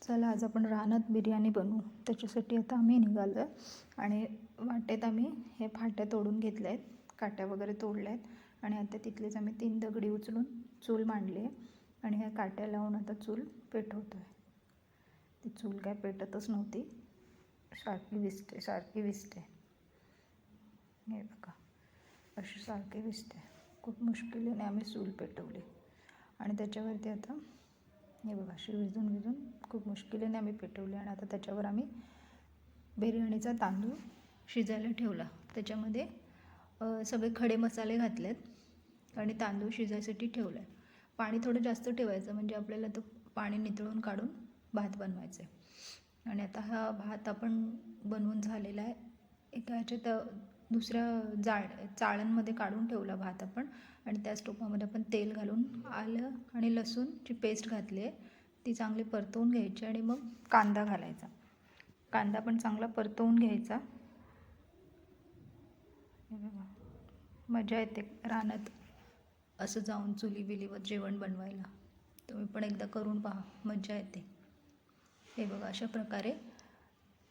चला आज आपण रानात बिर्याणी बनवू. त्याच्यासाठी आता आम्ही निघालो आहे आणि वाटेत आम्ही हे फाट्या तोडून घेतल्या आहेत, काट्या वगैरे तोडल्या आहेत आणि आता तिथलेच आम्ही 3 दगडी उचलून चूल मांडली आहे आणि ह्या काट्या लावून आता चूल पेटवतो आहे. ती चूल काय पेटतच नव्हती, सारखी विजते. हे बघा, अशी सारखी विजते. खूप मुश्किलीने आम्ही चूल पेटवली आणि त्याच्यावरती आता हे बघा अशी विजून खूप मुश्किलीने आम्ही पेटवली आणि आता त्याच्यावर आम्ही बिर्याणीचा तांदूळ शिजायला ठेवला. त्याच्यामध्ये सगळे खडे मसाले घातलेत आणि तांदूळ शिजायसाठी ठेवला आहे. पाणी थोडं जास्त ठेवायचं म्हणजे आपल्याला तो पाणी नितळून काढून भात बनवायचा आहे. आणि आता हा भात आपण बनवून झालेला आहे. एका ह्याच्यात दुसऱ्या चाळणमध्ये काढून ठेवला भात आपण आणि त्याच टोपामध्ये आपण तेल घालून आलं आणि लसूणची पेस्ट घातली आहे. ती चांगली परतवून घ्यायची आणि मग कांदा घालायचा. कांदा पण चांगला परतवून घ्यायचा. मजा येते रानात असं जाऊन चुलीबिलीवर जेवण बनवायला. तुम्ही पण एकदा करून पहा, मजा येते. हे बघा अशा प्रकारे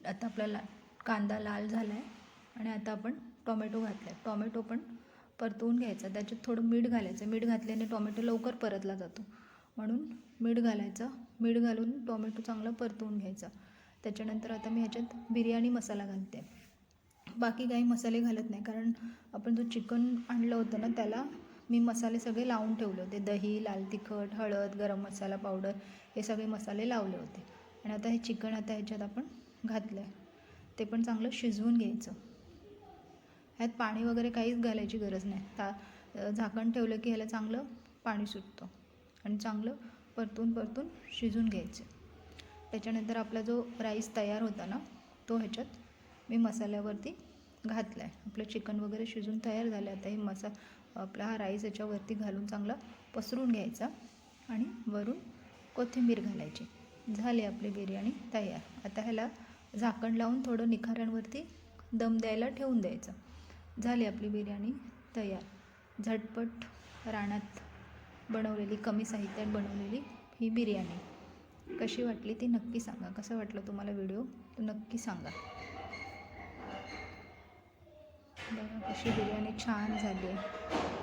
आता आपल्याला कांदा लाल झाला आहे आणि आता आपण टोमॅटो घातला आहे. टोमॅटो पण परतवून घ्यायचा. त्याच्यात थोडं मीठ घालायचं. मीठ घातल्याने टोमॅटो लवकर परतला जातो, म्हणून मीठ घालायचं. मीठ घालून टोमॅटो चांगला परतवून घ्यायचा. त्याच्यानंतर आता मी ह्याच्यात बिर्याणी मसाला घालते. बाकी काही मसाले घालत नाही, कारण आपण जो चिकन आणलं होतं ना त्याला मी मसाले सगळे लावून ठेवले होते. दही, लाल तिखट, हळद, गरम मसाला पावडर हे सगळे मसाले लावले होते. आणि आता हे चिकन आता ह्याच्यात आपण घातलं आहे. ते पण चांगलं शिजवून घ्यायचं. ह्यात पाणी वगैरे काहीच घालायची गरज नाही. झाकण ठेवलं की ह्याला चांगलं पाणी सुटतं आणि चांगलं परतून शिजून घ्यायचं. त्याच्यानंतर आपला जो राईस तयार होता ना तो ह्याच्यात मी मसाल्यावरती घातला आहे. आपलं चिकन वगैरे शिजून तयार झालं. आता हे आपला हा राईस याच्यावरती घालून चांगला पसरून घ्यायचा आणि वरून कोथिंबीर घालायची. झाली आपली बिर्याणी तयार. आता ह्याला झाकण लावून थोडं निखाऱ्यांवरती दम द्यायला ठेवून द्यायचं. झाली आपली बिर्याणी तयार. झटपट रानात बनवलेली, कमी साहित्यात बनवलेली ही बिर्याणी कशी वाटली ती नक्की सांगा. कसं वाटलं तुम्हाला व्हिडिओ तो नक्की सांगा. बघा कशी बिर्याणी छान झाली आहे.